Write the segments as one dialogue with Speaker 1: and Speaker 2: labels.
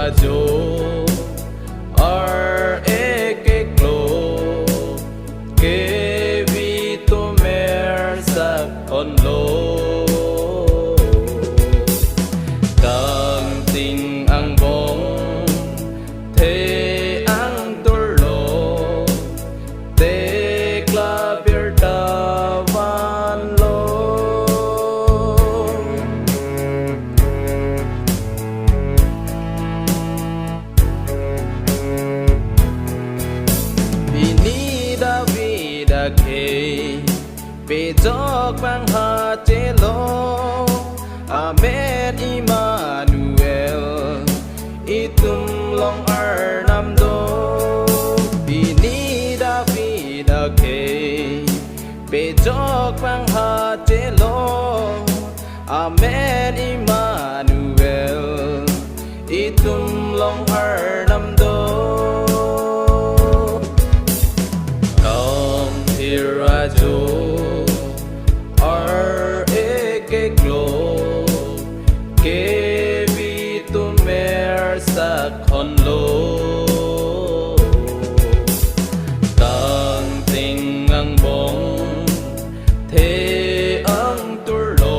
Speaker 1: rajo ar keklo Kevi to mersak honlo Kangting angbong te ang turlo tekla birta vanlo Pini David akhai Pejok Bang hachelo Emmanuel Etum long Arnam do Pini David akhai Pejok Bang hachelo Emmanuel Etum long Arnam do Kangthir rajo ar keklo Kevi to mersak honlo Kangting angbong te ang turlo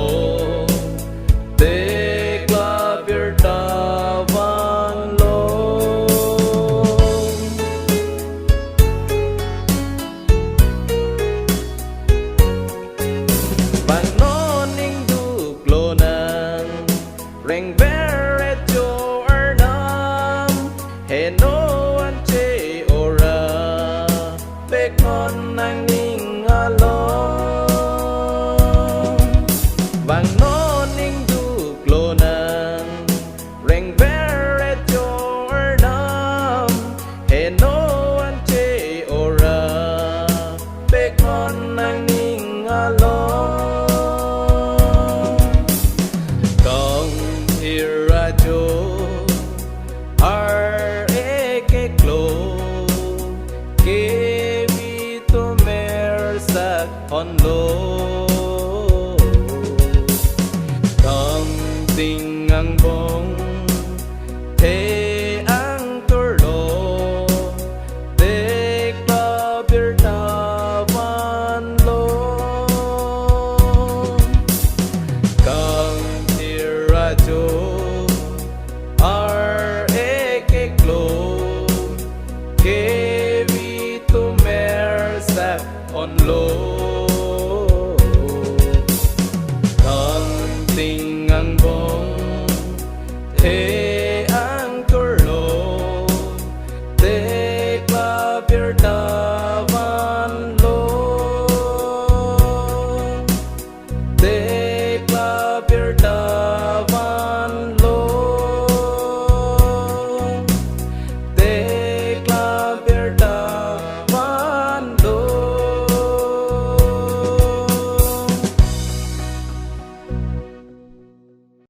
Speaker 1: tekla birta vanlo Vangnon ingduklo Reng beret jo Arnam Heno Hanse ora Peknon nangning Vangnon ingduklo Reng beret jo Arnam Heno Hanse ora Peknon nangning Kangthir rajo ar keklo Kevi to mersak honlo Kangting angbong te ang turlo tekla birta vanlo Kangthir rajo ar keklo Kevi to mersak honlo Kangting angbong te